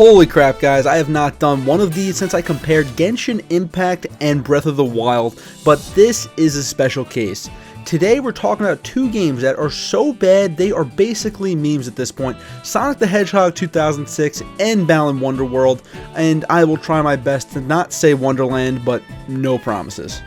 Holy crap, guys, I have not done one of these since I compared Genshin Impact and Breath of the Wild, but this is a special case. Today we're talking about two games that are so bad they are basically memes at this point, Sonic the Hedgehog 2006 and Balan Wonderworld, and I will try my best to not say Wonderland, but no promises.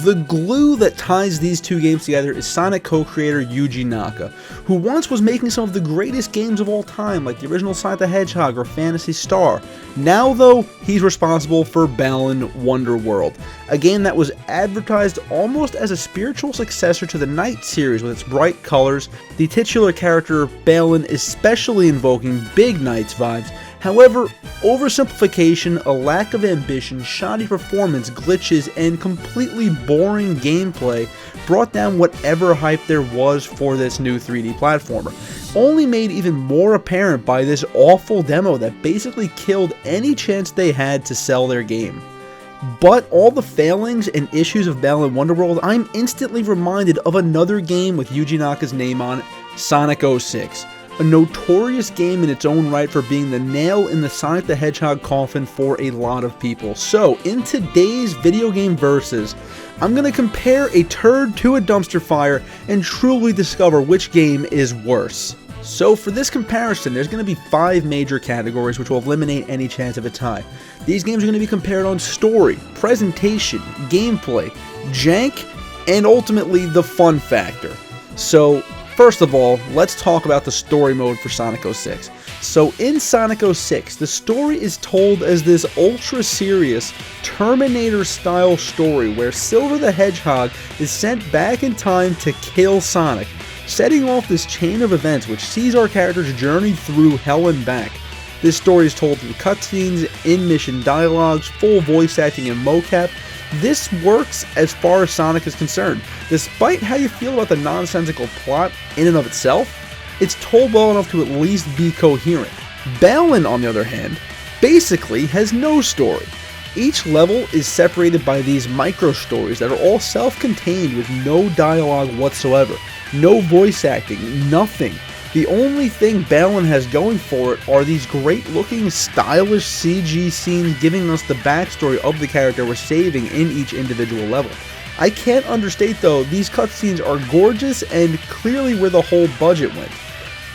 The glue that ties these two games together is Sonic co-creator Yuji Naka, who once was making some of the greatest games of all time, like the original Sonic the Hedgehog or Phantasy Star. Now, though, he's responsible for Balan Wonderworld, a game that was advertised almost as a spiritual successor to the Night series with its bright colors, the titular character Balan especially invoking Big Knight's vibes. However, oversimplification, a lack of ambition, shoddy performance, glitches, and completely boring gameplay brought down whatever hype there was for this new 3D platformer, only made even more apparent by this awful demo that basically killed any chance they had to sell their game. But all the failings and issues of Balan Wonderworld, I'm instantly reminded of another game with Yuji Naka's name on it, Sonic 06. A notorious game in its own right for being the nail in the Sonic the Hedgehog coffin for a lot of people. So, in today's video game versus, I'm going to compare a turd to a dumpster fire and truly discover which game is worse. So for this comparison, there's going to be 5 major categories which will eliminate any chance of a tie. These games are going to be compared on story, presentation, gameplay, jank, and ultimately the fun factor. So, first of all, let's talk about the story mode for Sonic 06. So in Sonic 06, the story is told as this ultra-serious, Terminator-style story where Silver the Hedgehog is sent back in time to kill Sonic, setting off this chain of events which sees our characters journey through hell and back. This story is told through cutscenes, in-mission dialogues, full voice acting, and mocap. This works as far as Sonic is concerned. Despite how you feel about the nonsensical plot in and of itself, it's told well enough to at least be coherent. Balan, on the other hand, basically has no story. Each level is separated by these micro-stories that are all self-contained with no dialogue whatsoever, no voice acting, nothing. The only thing Balan has going for it are these great-looking, stylish CG scenes giving us the backstory of the character we're saving in each individual level. I can't understate, though, these cutscenes are gorgeous and clearly where the whole budget went.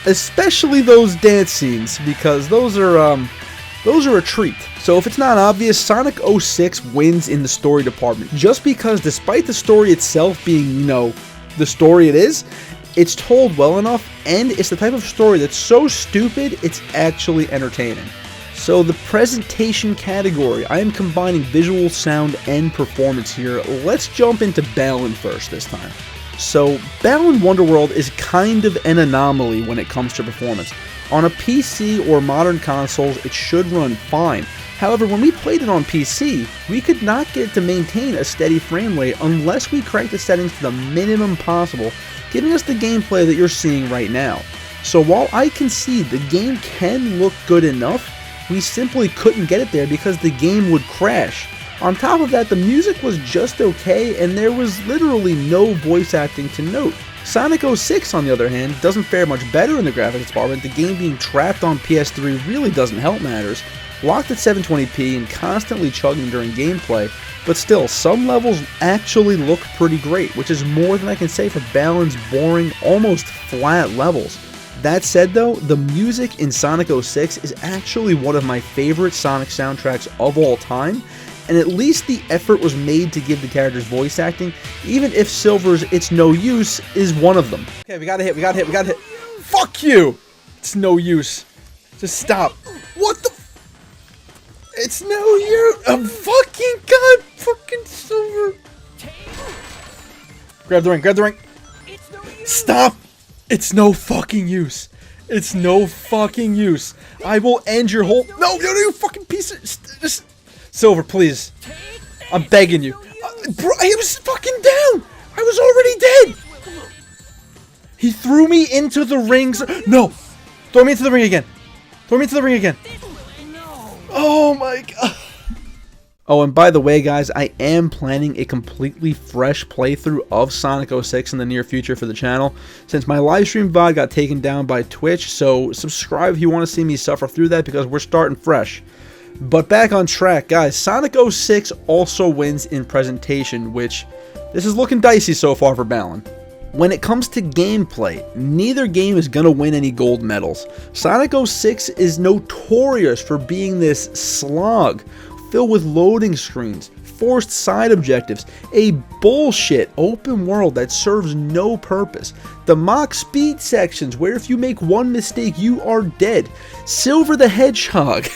Especially those dance scenes, because those are a treat. So if it's not obvious, Sonic 06 wins in the story department, just because despite the story itself being, the story it is, it's told well enough, and it's the type of story that's so stupid, it's actually entertaining. So the presentation category, I am combining visual, sound, and performance here. Let's jump into Balan first this time. So Balan Wonderworld is kind of an anomaly when it comes to performance. On a PC or modern consoles, it should run fine. However, when we played it on PC, we could not get it to maintain a steady frame rate unless we cranked the settings to the minimum possible, giving us the gameplay that you're seeing right now. So while I concede the game can look good enough, we simply couldn't get it there because the game would crash. On top of that, the music was just okay and there was literally no voice acting to note. Sonic 06, on the other hand, doesn't fare much better in the graphics department. The game being trapped on PS3 really doesn't help matters, locked at 720p and constantly chugging during gameplay, but still, some levels actually look pretty great, which is more than I can say for Balan's boring, almost flat levels. That said though, the music in Sonic 06 is actually one of my favorite Sonic soundtracks of all time, and at least the effort was made to give the characters voice acting, even if Silver's It's No Use is one of them. Okay, we gotta hit. Fuck you! It's no use. Just stop. What the It's no use! Oh, fucking god! Fucking Silver! Grab the ring! Stop! It's no fucking use. It's no fucking use. I will end your whole— No, you fucking piece of— Just— Silver, please. I'm begging you. Bro, I was fucking down! I was already dead! He threw me into the rings— No! Throw me into the ring again! Oh my god! Oh, and by the way, guys, I am planning a completely fresh playthrough of Sonic 06 in the near future for the channel, since my livestream VOD got taken down by Twitch, so subscribe if you want to see me suffer through that, because we're starting fresh. But back on track, guys, Sonic 06 also wins in presentation, which, this is looking dicey so far for Balan. When it comes to gameplay, neither game is going to win any gold medals. Sonic 06 is notorious for being this slog, filled with loading screens, forced side objectives, a bullshit open world that serves no purpose, the mock speed sections where if you make one mistake you are dead, Silver the Hedgehog.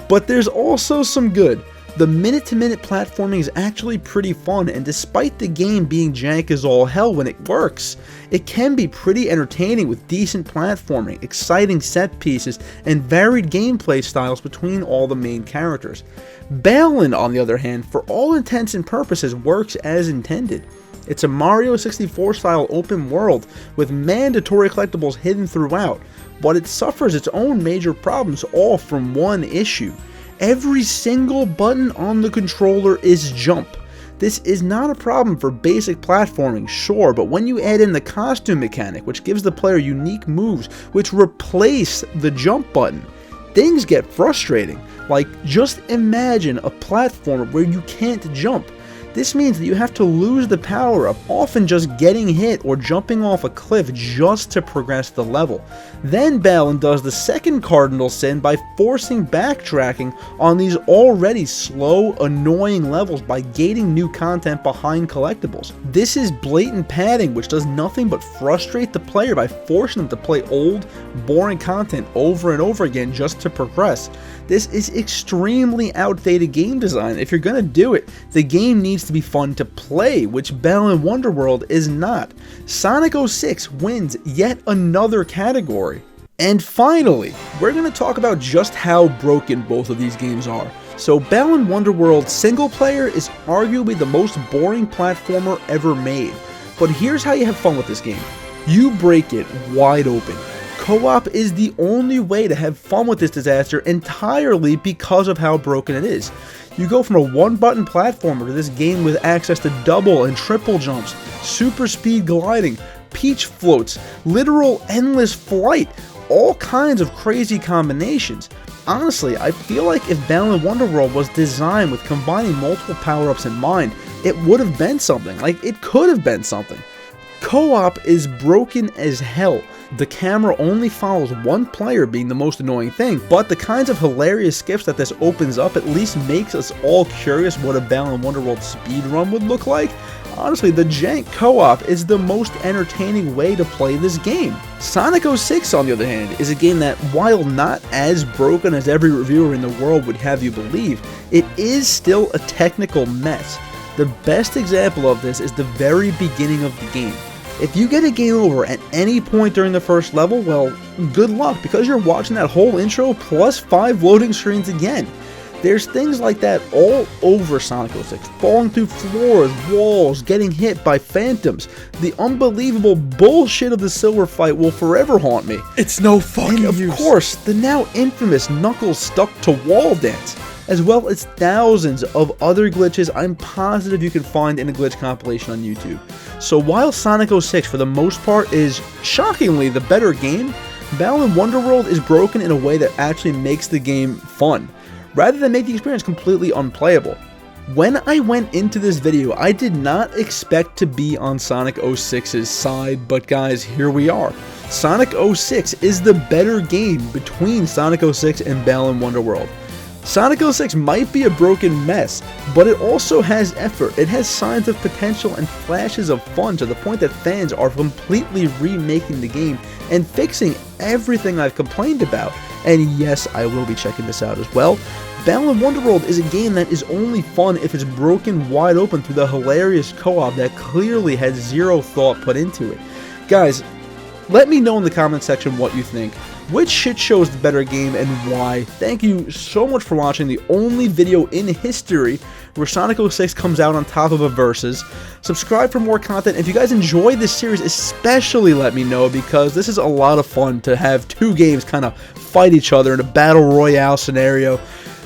But there's also some good. The minute-to-minute platforming is actually pretty fun, and despite the game being jank as all hell when it works, it can be pretty entertaining with decent platforming, exciting set pieces, and varied gameplay styles between all the main characters. Balan, on the other hand, for all intents and purposes, works as intended. It's a Mario 64 style open world with mandatory collectibles hidden throughout, but it suffers its own major problems, all from one issue. Every single button on the controller is jump. This is not a problem for basic platforming, sure, but when you add in the costume mechanic, which gives the player unique moves which replace the jump button, things get frustrating. Like, just imagine a platformer where you can't jump. This means that you have to lose the power-up, often just getting hit or jumping off a cliff just to progress the level. Then Balan does the second cardinal sin by forcing backtracking on these already slow, annoying levels by gating new content behind collectibles. This is blatant padding, which does nothing but frustrate the player by forcing them to play old, boring content over and over again just to progress. This is extremely outdated game design. If you're gonna do it, the game needs to be fun to play, which Balan Wonderworld is not. Sonic 06 wins yet another category. And finally, we're going to talk about just how broken both of these games are. So Balan Wonderworld single player is arguably the most boring platformer ever made. But here's how you have fun with this game. You break it wide open. Co-op is the only way to have fun with this disaster entirely because of how broken it is. You go from a one-button platformer to this game with access to double and triple jumps, super speed gliding, peach floats, literal endless flight, all kinds of crazy combinations. Honestly, I feel like if Balan Wonderworld was designed with combining multiple power-ups in mind, it would have been something. Like, it could have been something. Co-op is broken as hell. The camera only follows one player being the most annoying thing, but the kinds of hilarious skips that this opens up at least makes us all curious what a Balan Wonderworld speedrun would look like. Honestly, the jank co-op is the most entertaining way to play this game. Sonic 06, on the other hand, is a game that, while not as broken as every reviewer in the world would have you believe, it is still a technical mess. The best example of this is the very beginning of the game. If you get a game over at any point during the first level, well, good luck, because you're watching that whole intro plus 5 loading screens again. There's things like that all over Sonic 06, falling through floors, walls, getting hit by phantoms. The unbelievable bullshit of the Silver fight will forever haunt me. It's no fucking And use. of course, the now infamous Knuckles stuck to wall dance, as well as thousands of other glitches I'm positive you can find in a glitch compilation on YouTube. So while Sonic 06 for the most part is shockingly the better game, Balan Wonderworld is broken in a way that actually makes the game fun, rather than make the experience completely unplayable. When I went into this video, I did not expect to be on Sonic 06's side, but guys, here we are. Sonic 06 is the better game between Sonic 06 and Balan Wonderworld. Sonic 06 might be a broken mess, but it also has effort. It has signs of potential and flashes of fun to the point that fans are completely remaking the game and fixing everything I've complained about. And yes, I will be checking this out as well. Balan Wonderworld is a game that is only fun if it's broken wide open through the hilarious co-op that clearly has zero thought put into it. Guys, let me know in the comment section what you think. Which shit show is the better game and why? Thank you so much for watching the only video in history where Sonic 06 comes out on top of a Versus. Subscribe for more content. If you guys enjoy this series, especially let me know, because this is a lot of fun to have two games kind of fight each other in a battle royale scenario.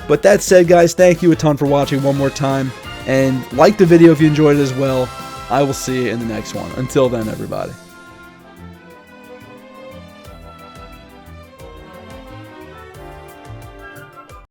But that said, guys, thank you a ton for watching one more time. And like the video if you enjoyed it as well. I will see you in the next one. Until then, everybody.